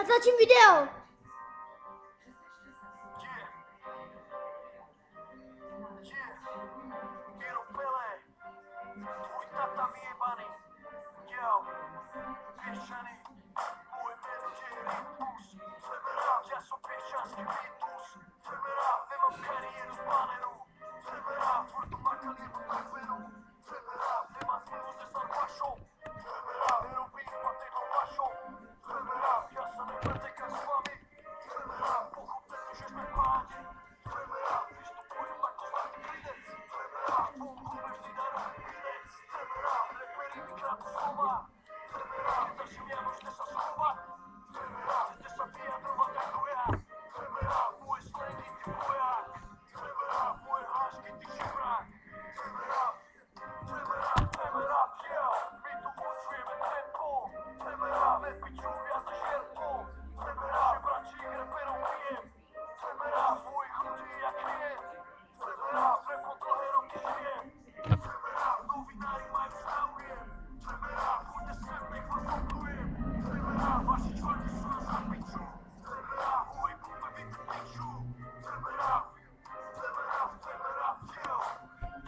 Začím video. Tvůj tata vyjebaný, jo, pěšený, můj jméno je Rytmus, chceme rád, já jsem pěšanský Rytmus, chceme rád, nemám kariéru z baneru, chceme rád, tvrdou makal jako taperu, chceme rád, nemám smlouvu se Sarvašou, chceme rád, nerobím špatný do vašou, chceme rád, já se nepretekám s vámi, chceme rád, pochopte to, že jsme páni, chceme rád, vystupuju jako zlatý klidec, chceme rád, tvou klube vždy darují klidec, chceme rád, repery vykrátku slova, chceme rád, začím já možná se schovat, chceme rád, chcete se vyjadrovat jako já, chceme rád, moje slangy ty voják, chceme rád, moje hlášky ty žebrák, chceme rád, jo, my tu určujeme tempo, chceme rád, nepiču, já za žertu, chceme rád, že bratřík reperou pijem, chceme rád, svůj chudí jak klient, chceme rád, repot dlouhé roky žijem, chceme rád, novináři mají záujem, chceme rád, buďte sem, nech vás oblujem, chceme rád, vaši čtvrtí jsou na zapiču, chceme rád, můj kluby vy tu piču, chceme rád, jo,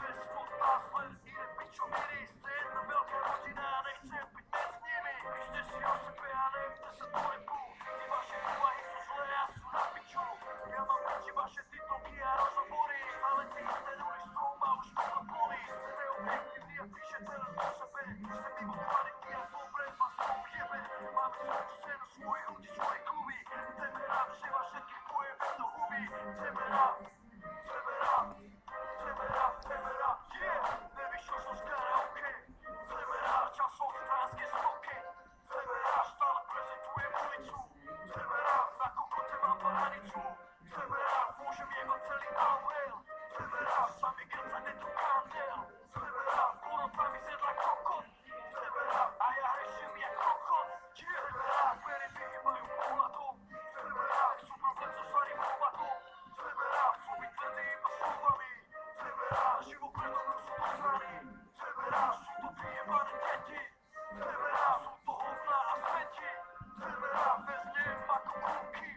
bez spotá sled, jde pičoviny, jste jedna velká rodina, nechcem být mezi nimi, běžte si o sebe a nechte se to nebu, ty vaše úvahy jsou zlé a jsou na piču, já mám radši vaše titulky a rozhovory, ale ty jste nulistou a už to polí, jste neobjektivní a píšete len o sebe, jste mimo kvality a dobré vás to ujebe, máme svou scénu, svoje lidi, svoje kluby, chceme rád, že vás všetkých pojebe do huby, chceme rád, yeah, nevyšel som z karaoke, chceme rád, časom stránske skoky, chceme rád, stále prezentujem ulicu, chceme rád, na kokote mám paranicu, chceme rád, môžem jebať celý Aurel, chceme rád, sami grca nedokázel, chceme rád, porodami zjedla kokot, chceme rád, a ja hreším jak kokot, yeah, chceme rád, pery vyhýbajú pohľadom, chceme rád, chcú problém so starým hovatom, chceme rád, chcú byť tvrdý iba slovami, chceme rád, živo predo mnou sú to zrany, chceme rád, sú to vyjebané deti, chceme rád, sú to hovná a smeti, chceme rád, vezmem ako kúky,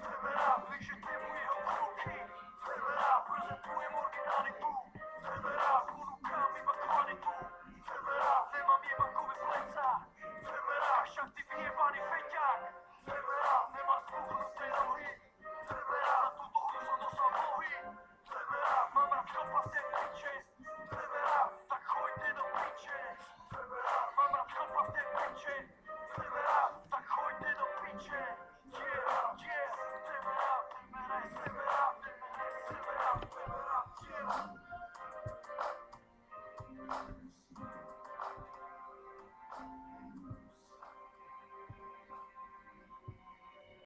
chceme rád, lížete mu jeho ruky, chceme rád, prezentujem originalitu, chceme rád, ponúkam iba kvalitu, chceme rád, nemám jebankové pleca, chceme rád, však ty vyjebaný feťák, chceme rád, nemám zbuchnuté nohy, chceme rád, na túto hru som dostal nohy, chceme rád, mám rád chlpaté piče, chceme rád, tak choďte do piče, chceme rád, mám rád chlpaté piče.